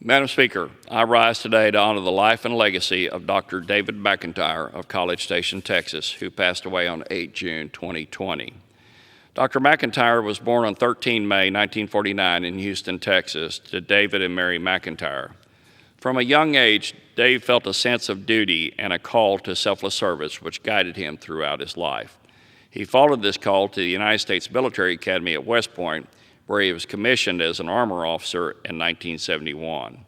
Madam Speaker, I rise today to honor the life and legacy of Dr. David McIntyre of College Station, Texas, who passed away on 8 June 2020. Dr. McIntyre was born on 13 May 1949 in Houston, Texas, to David and Mary McIntyre. From a young age, Dave felt a sense of duty and a call to selfless service, which guided him throughout his life. He followed this call to the United States Military Academy at West Point, where he was commissioned as an armor officer in 1971.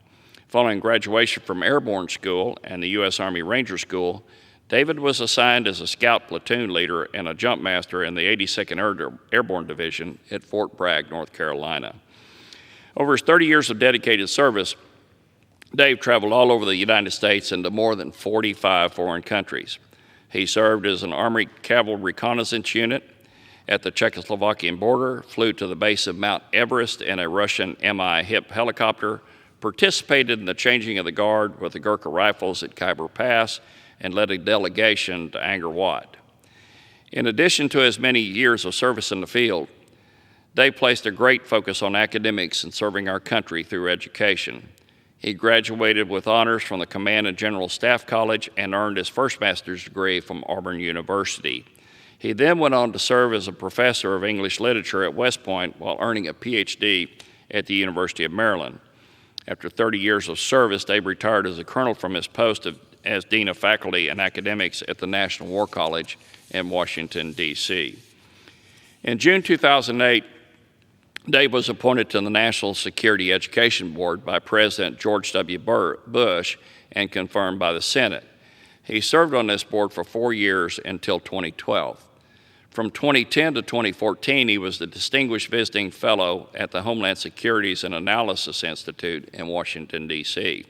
Following graduation from Airborne School and the U.S. Army Ranger School, David was assigned as a scout platoon leader and a jump master in the 82nd Airborne Division at Fort Bragg, North Carolina. Over his 30 years of dedicated service, Dave traveled all over the United States and to more than 45 foreign countries. He served as an Army Cavalry Reconnaissance Unit at the Czechoslovakian border, flew to the base of Mount Everest in a Russian Mi-HIP helicopter, participated in the changing of the guard with the Gurkha Rifles at Khyber Pass, and led a delegation to Angkor Wat. In addition to his many years of service in the field, Dave placed a great focus on academics and serving our country through education. He graduated with honors from the Command and General Staff College and earned his first master's degree from Auburn University. He then went on to serve as a professor of English literature at West Point while earning a PhD at the University of Maryland. After 30 years of service, Dave retired as a colonel from his post as Dean of Faculty and Academics at the National War College in Washington, D.C. In June 2008, Dave was appointed to the National Security Education Board by President George W. Bush and confirmed by the Senate. He served on this board for 4 years until 2012. From 2010 to 2014, he was the Distinguished Visiting Fellow at the Homeland Securities and Analysis Institute in Washington, D.C.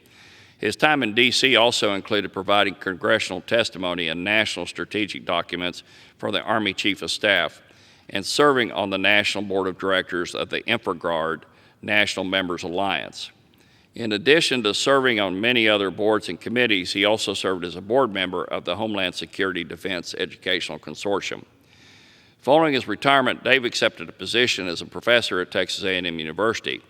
His time in D.C. also included providing congressional testimony and national strategic documents for the Army Chief of Staff and serving on the National Board of Directors of the InfraGard National Members Alliance. In addition to serving on many other boards and committees, he also served as a board member of the Homeland Security Defense Educational Consortium. Following his retirement, Dave accepted a position as a professor at Texas A&M University.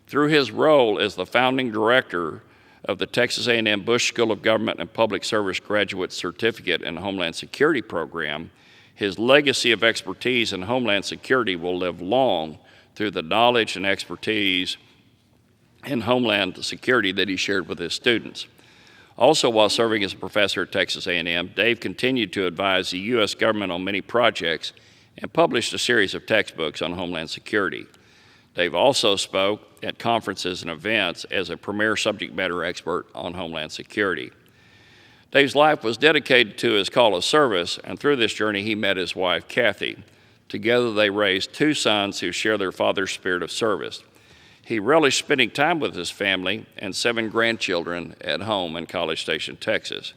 Through his role as the founding director of the Texas A&M Bush School of Government and Public Service Graduate Certificate in Homeland Security program, his legacy of expertise in Homeland Security will live long through the knowledge and expertise in Homeland Security that he shared with his students. Also, while serving as a professor at Texas A&M, Dave continued to advise the U.S. government on many projects and published a series of textbooks on Homeland Security. Dave also spoke at conferences and events as a premier subject matter expert on Homeland Security. Dave's life was dedicated to his call of service, and through this journey, he met his wife, Kathy. Together, they raised 2 sons who share their father's spirit of service. He relished spending time with his family and 7 grandchildren at home in College Station, Texas.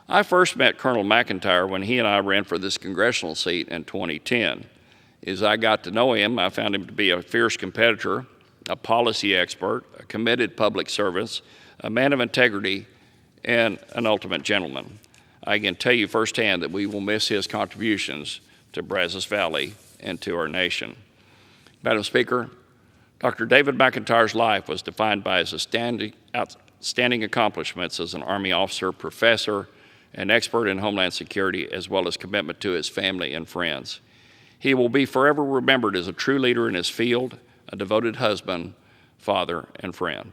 I first met Colonel McIntyre when he and I ran for this congressional seat in 2010. As I got to know him, I found him to be a fierce competitor, a policy expert, a committed public servant, a man of integrity, and an ultimate gentleman. I can tell you firsthand that we will miss his contributions to Brazos Valley and to our nation. Madam Speaker, Dr. David McIntyre's life was defined by his outstanding accomplishments as an Army officer, professor, and expert in Homeland Security, as well as commitment to his family and friends. He will be forever remembered as a true leader in his field, a devoted husband, father, and friend.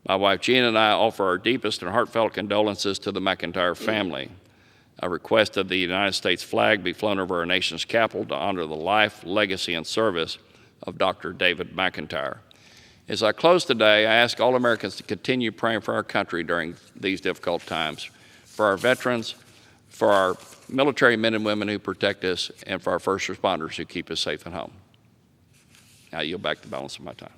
My wife Jean and I offer our deepest and heartfelt condolences to the McIntyre family. I request that the United States flag be flown over our nation's capital to honor the life, legacy, and service of Dr. David McIntyre. As I close today, I ask all Americans to continue praying for our country during these difficult times, for our veterans, for our military men and women who protect us, and for our first responders who keep us safe at home. Now I yield back the balance of my time.